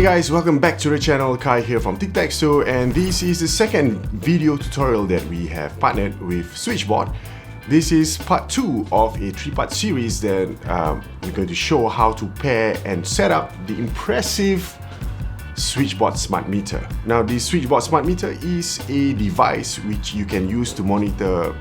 guys, welcome back to the channel. Kai here from TikTokStore, and this is the second video tutorial that we have partnered with SwitchBot. This is part 2 of a 3-part series that we're going to show how to pair and set up the impressive SwitchBot Smart Meter. Now, the SwitchBot Smart Meter is a device which you can use to monitor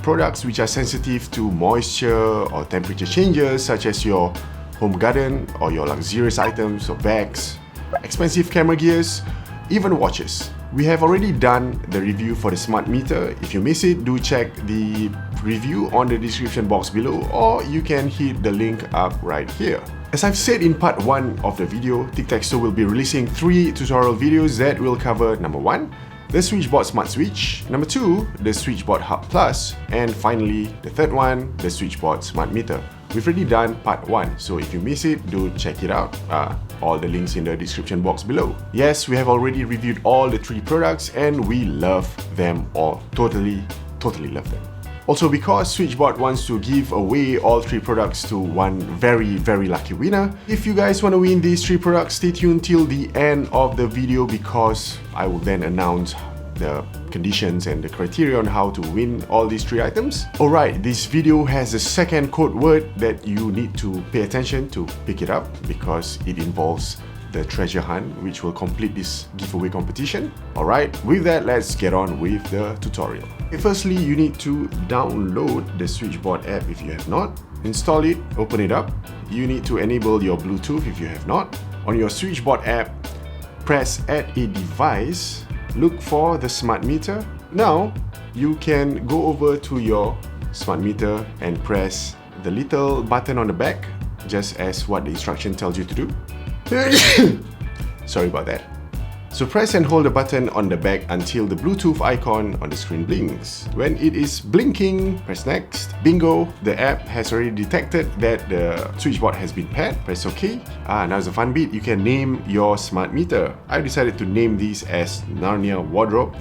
products which are sensitive to moisture or temperature changes, such as your home garden or your luxurious items or bags, expensive camera gears, even watches. We have already done the review for the smart meter. If you miss it, do check the review on the description box below, or you can hit the link up right here. As I've said in part 1 of the video, TikTokStore will be releasing 3 tutorial videos that will cover number 1, the SwitchBot Smart Switch, number 2, the SwitchBot Hub Plus, and finally, the third one, the SwitchBot Smart Meter. We've already done part 1, so if you miss it, do check it out. All the links in the description box below. Yes, we have already reviewed all the 3 products and we love them all. Totally love them. Also, because SwitchBot wants to give away all 3 products to one very lucky winner. If you guys want to win these 3 products, stay tuned till the end of the video, because I will then announce the conditions and the criteria on how to win all these 3 items. Alright, this video has a second code word that you need to pay attention to pick it up, because it involves the treasure hunt, which will complete this giveaway competition. Alright, with that, let's get on with the tutorial. Firstly, you need to download the SwitchBot app if you have not. Install it, open it up. You need to enable your Bluetooth if you have not. On your SwitchBot app, press Add a Device. Look for the smart meter. Now, you can go over to your smart meter and press the little button on the back, just as what the instruction tells you to do. Sorry about that. So press and hold the button on the back until the Bluetooth icon on the screen blinks. When it is blinking, press next. Bingo, the app has already detected that the SwitchBot has been paired. Press OK. Now's the fun bit. You can name your smart meter. I've decided to name these as Narnia Wardrobe.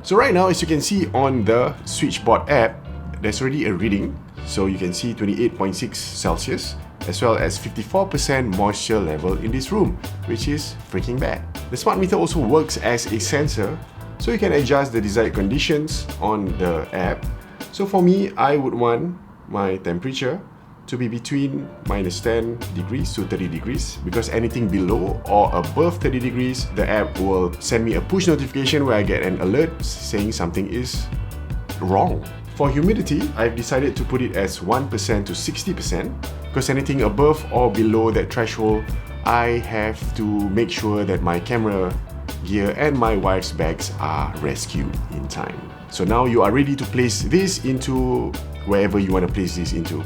So right now, as you can see on the SwitchBot app, there's already a reading. So you can see 28.6 Celsius, as well as 54% moisture level in this room, which is freaking bad. The smart meter also works as a sensor, so you can adjust the desired conditions on the app. So for me, I would want my temperature to be between -10 degrees to 30 degrees, because anything below or above 30 degrees, the app will send me a push notification where I get an alert saying something is wrong. For humidity, I've decided to put it as 1% to 60%, because anything above or below that threshold, I have to make sure that my camera gear and my wife's bags are rescued in time. So now you are ready to place this into wherever you want to place this into.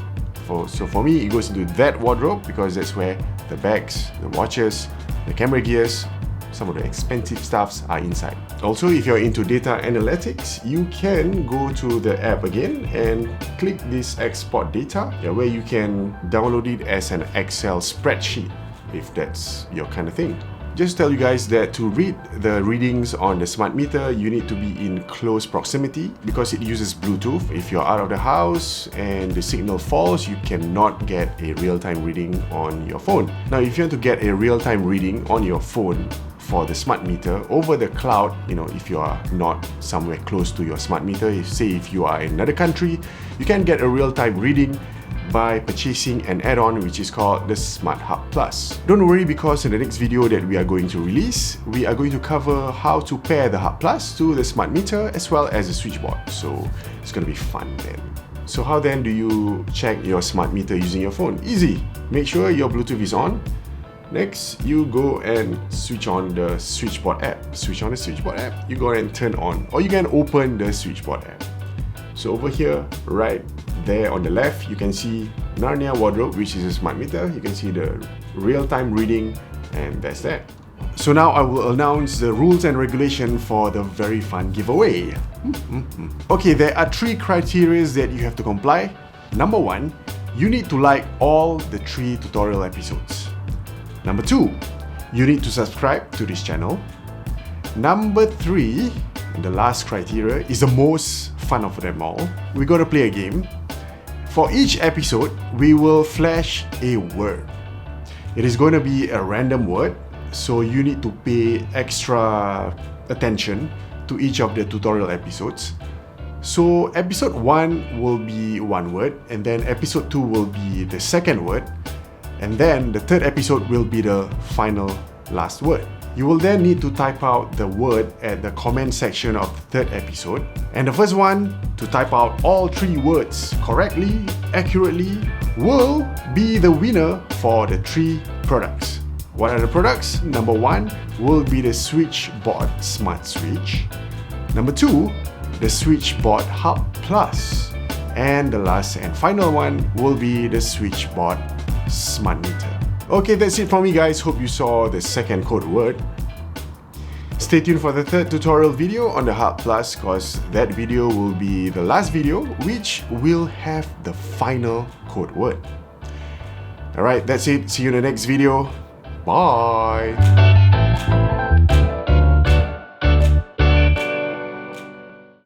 So for me, it goes into that wardrobe, because that's where the bags, the watches, the camera gears, some of the expensive stuffs are inside. Also, if you're into data analytics, you can go to the app again and click this export data, where you can download it as an Excel spreadsheet, if that's your kind of thing. Just tell you guys that to read the readings on the smart meter, you need to be in close proximity, because it uses Bluetooth. If you're out of the house and the signal falls, you cannot get a real-time reading on your phone. Now, if you want to get a real-time reading on your phone for the smart meter over the cloud, if you are not somewhere close to your smart meter, if you are in another country, you can get a real-time reading by purchasing an add-on which is called the Smart Hub Plus. Don't worry, because in the next video that we are going to release, we are going to cover how to pair the Hub Plus to the smart meter as well as the SwitchBot. So it's going to be fun then. So how then do you check your smart meter using your phone? Easy. Make sure your Bluetooth is on. Next, you go and switch on the SwitchBot app. Switch on the SwitchBot app. You go and turn on, or you can open the SwitchBot app. So over here, right there on the left, you can see Narnia Wardrobe, which is a smart meter. You can see the real-time reading, and that's that. So now I will announce the rules and regulation for the very fun giveaway. Okay, there are 3 criteria that you have to comply. Number 1, you need to like all the 3 tutorial episodes. Number 2, you need to subscribe to this channel. Number 3, and the last criteria, is the most fun of them all. We're going to play a game. For each episode, we will flash a word. It is going to be a random word, so you need to pay extra attention to each of the tutorial episodes. So episode 1 will be one word, and then episode 2 will be the second word, and then the third episode will be the final last word. You will then need to type out the word at the comment section of the third episode, and the first one to type out all 3 words correctly, accurately, will be the winner for the 3 products. What are the products? Number 1 will be the SwitchBot Smart Switch. Number 2, the SwitchBot Hub Plus. And the last and final one will be the SwitchBot Smart Meter. Okay, that's it from me guys. Hope you saw the second code word. Stay tuned for the third tutorial video on the Hub Plus, cause that video will be the last video which will have the final code word. Alright, that's it. See you in the next video. Bye!